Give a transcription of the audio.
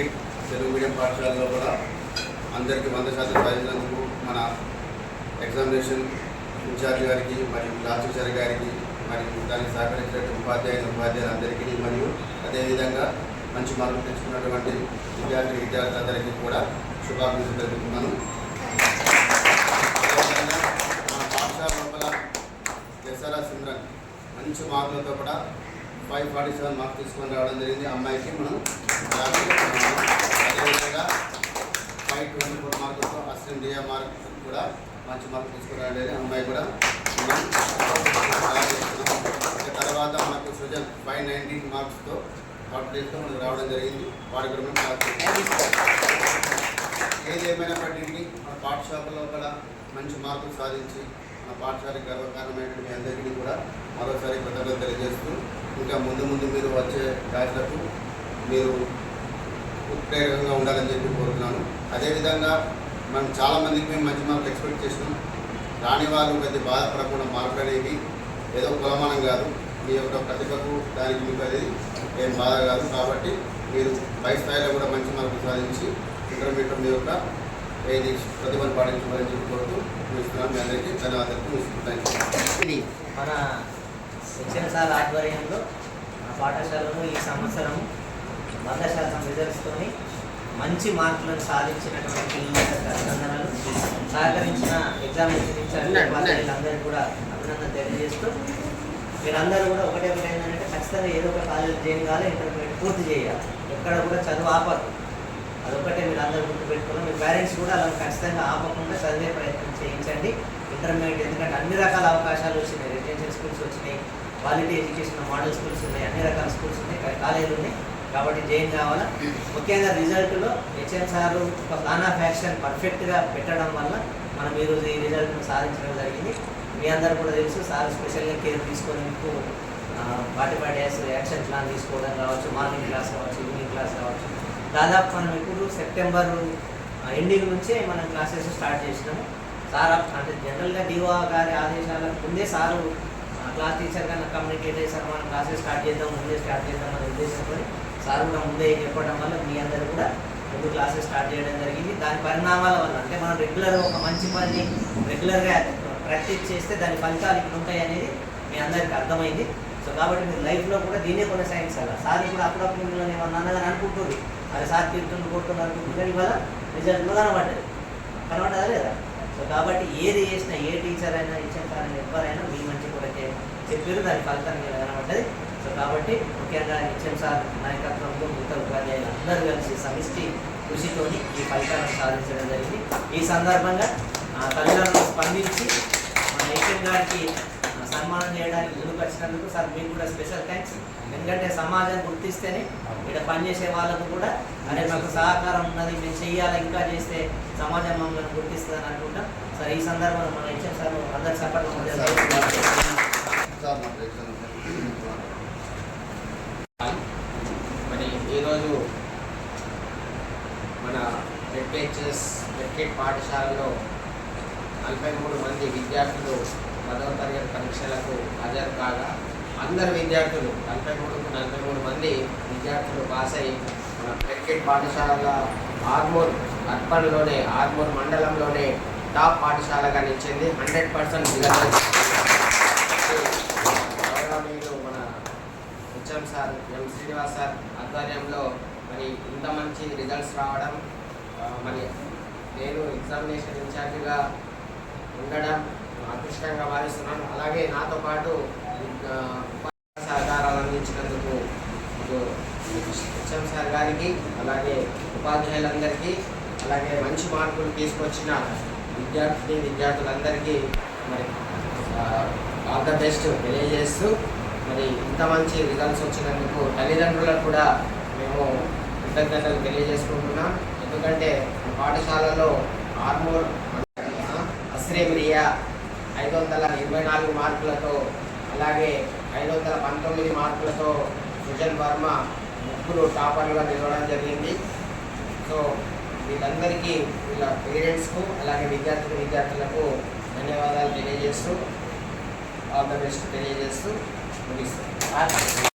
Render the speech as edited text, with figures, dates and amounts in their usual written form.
Metric Telugu medium పాఠశాలలో కూడా అందరికీ 100% సాధించినందుకు మన ఎగ్జామినేషన్ ఇన్ఛార్జ్ గారికి మరియు క్లాస్ టీచర్ గారికి మరియు దానికి సహకరించిన ఉపాధ్యాయులందరికీ మరియు అదేవిధంగా మంచి మార్కులు తెచ్చుకున్నటువంటి విద్యార్థులందరికీ కూడా శుభాకాంక్షలు తెలుపుతున్నాను. అదేవిధంగా మన పాఠశాల లోపల దసరా సిమ్రన్ మంచి మార్కులతో కూడా 547 మార్క్స్ తీసుకొని రావడం జరిగింది. అమ్మాయికి మనం అదేవిధంగా 524 మార్కులతో అసిస్టెంట్ డిఏ మార్క్ కూడా మంచి మార్కులు తీసుకుని రావడం అమ్మాయి కూడా తర్వాత మనకు సృజన్ 519 మార్క్స్తో థర్డ్ ప్లేస్తో మనకు రావడం జరిగింది. వాడి కూడా మనం ఏది ఏమైనప్పటికీ మన పాఠశాలలో కూడా మంచి మార్కులు సాధించి మన పాఠశాలకు గర్వకారణమైనటువంటి మీ అందరికీ కూడా మరోసారి కృతజ్ఞతలు తెలియజేస్తూ ఇంకా ముందు మీరు వచ్చే బ్యాచ్లకు మీరు ఉత్ప్రేరకంగా ఉండాలని చెప్పి కోరుతున్నాను. అదేవిధంగా మనం చాలామందికి మేము మంచి మార్కులు ఎక్స్పెక్ట్ చేసినాం. రాని వాళ్ళు కొద్ది బాధపడకుండా మార్కులు అనేవి ఏదో కులమానం కాదు, మీ యొక్క ప్రతిభకు దానికి మీకు అనేది ఏం బాధ కాదు. కాబట్టి మీరు పై స్థాయిలో కూడా మంచి మార్కులు సాధించి ఇంటర్మీడియట్ మీ యొక్క ఏది ప్రతిభను పాటించమని చెప్పి కోరుతూ చూస్తున్నాను. మీ అందరికీ ధన్యవాదాలు. ఇది మన శిక్షణ సార్ ఆధ్వర్యంలో మన పాఠశాలలో ఈ సంవత్సరం 100% రిజల్ట్స్తోని మంచి మార్కులను సాధించినటువంటి పిల్లలకు అభినందనలు. సహకరించిన ఎగ్జామినేషన్ ఇన్ఛార్జీలందరికీ కూడా అభినందన తెలియజేస్తూ మీరందరూ కూడా ఒకటే ఏంటంటే ఖచ్చితంగా ఏదో ఒక కాలేజ్ జాయిన్ కావాలి, ఇంటర్మీడియట్ పూర్తి చేయాలి, ఎక్కడ కూడా చదువు ఆపదు. అదొక్కటే మీరు అందరూ గుర్తుపెట్టుకున్నాం. మీ పేరెంట్స్ కూడా అలా ఖచ్చితంగా ఆపకుండా చదివే ప్రయత్నం చేయించండి ఇంటర్మీడియట్. ఎందుకంటే అన్ని రకాల అవకాశాలు వచ్చినాయి, రెసిడెన్షియల్ స్కూల్స్ వచ్చినాయి, క్వాలిటీ ఎడ్యుకేషన్ మోడల్ స్కూల్స్ ఉన్నాయి, అన్ని రకాల స్కూల్స్ ఉన్నాయి, కాలేజీలు ఉన్నాయి. కాబట్టి జాయిన్ కావాలా. ముఖ్యంగా రిజల్ట్లో హెచ్ఎం సార్ ఒక ప్లాన్ ఆఫ్ యాక్షన్ పర్ఫెక్ట్గా పెట్టడం వల్ల మనం ఈరోజు ఈ రిజల్ట్ను సాధించడం జరిగింది. మీ అందరూ కూడా తెలుసు, సార్ స్పెషల్గా కేర్ తీసుకొని మీకు 45 డేస్ యాక్షన్ ప్లాన్ తీసుకోవడం కావచ్చు, మార్నింగ్ క్లాస్ కావచ్చు, ఈవినింగ్ క్లాస్ కావచ్చు. దాదాపు మనం ఇప్పుడు సెప్టెంబర్ ఎండింగ్ నుంచే మనం క్లాసెస్ స్టార్ట్ చేసినాము. సార్ అంటే జనరల్గా డిఓ గారి ఆదేశాలకు ముందే సారు క్లాస్ టీచర్ కన్నా కమ్యూనికేట్ చేశారు, మనం క్లాసెస్ స్టార్ట్ చేద్దాం, ముందే స్టార్ట్ చేద్దాం అనే ఉద్దేశంతో సార్ కూడా ముందే చెప్పడం వల్ల మీ అందరూ కూడా ముందు క్లాసెస్ స్టార్ట్ చేయడం జరిగింది. దాని పరిణామాల వల్ల అంటే మనం రెగ్యులర్గా ఒక మంచి పని రెగ్యులర్గా ప్రాక్టీస్ చేస్తే దాని ఫలితాలు ఇక్కడ ఉంటాయి అనేది మీ అందరికీ అర్థమైంది. సో కాబట్టి మీరు లైఫ్లో కూడా దీన్నే కొనసాగించాలి. సార్ కూడా అప్పుడప్పుడు మిమ్మల్ని ఏమన్నా అన్నదని అనుకుంటుంది, అది సార్ తీరుతున్న కొడుతున్నారు అనుకుంటున్నారు, ఇవాళ రిజల్ట్లో కనబడదా లేదా? సో కాబట్టి ఏది చేసినా ఏ టీచర్ అయినా హెచ్ఎం సార్ అయినా ఎవరైనా మీ మంచి కొరకే చెప్పారు, దాని ఫలితం మీద కనబడ్డది. సో కాబట్టి ముఖ్యంగా హెచ్ఎం సార్ నాయకత్వంలో మిగతా ఉపాధ్యాయులు అందరూ కలిసి సమిష్టి కృషితోని ఈ ఫలితాలను సాధించడం జరిగింది. ఈ సందర్భంగా తల్లిదండ్రులు స్పందించి మన హెచ్ఎం గారికి సన్మానం చేయడానికి ముందుకు వచ్చినందుకు సార్ మీకు కూడా స్పెషల్ థ్యాంక్స్. ఎందుకంటే సమాజం గుర్తిస్తేనే ఇక్కడ పనిచేసే వాళ్ళకు కూడా అనే మాకు సహకారం ఉన్నది, మేము చెయ్యాలి, ఇంకా చేస్తే సమాజం మమ్మల్ని గుర్తిస్తుందని అనుకుంటాం. సార్ ఈ సందర్భంలో మన హెచ్ఎం సార్ అందరి సపోర్ట్ మరి ఈరోజు మన మెట్రిక్ పాఠశాలలో 43 మంది విద్యార్థులు 10వ తరగతి పరీక్షలకు హాజరు కాగా అందరు విద్యార్థులు 43 మంది విద్యార్థులు పాస్ అయ్యి మన మెట్రిక్ పాఠశాల ఆర్మూర్ అర్బన్లోనే ఆర్మూర్ మండలంలోనే టాప్ పాఠశాలగా నిలిచింది. 100% రిజల్ట్ మన హెచ్ఎం సార్ ఎం శ్రీనివాస్ సార్ ఆధ్వర్యంలో మరి ఇంత మంచి రిజల్ట్స్ రావడం, మరి నేను ఎగ్జామినేషన్ ఇన్ఛార్జిగా ఉండడం అదృష్టంగా భావిస్తున్నాను. అలాగే నాతో పాటు సహకారాలు అందించినందుకు హెచ్ఎం సార్ గారికి, అలాగే ఉపాధ్యాయులందరికీ, అలాగే మంచి మార్కులు తీసుకొచ్చిన విద్యార్థులందరికీ మరి ఆల్ ద బెస్ట్ తెలియజేస్తూ మరి ఇంత మంచి రిజల్ట్స్ వచ్చినందుకు తల్లిదండ్రులకు కూడా మేము కృతజ్ఞతలు తెలియజేసుకుంటున్నాం. ఎందుకంటే పాఠశాలలో ఆర్మూర్ అస్రేమిరియా 524 మార్కులతో, అలాగే 519 మార్కులతో సృజన్ వర్మ ముగ్గురు టాపర్లుగా నిలవడం జరిగింది. సో వీళ్ళందరికీ వీళ్ళ పేరెంట్స్కు అలాగే విద్యార్థులకు ధన్యవాదాలు తెలియజేస్తూ ఆల్ ద బెస్ట్ తెలియజేస్తూ ముగిస్తాను.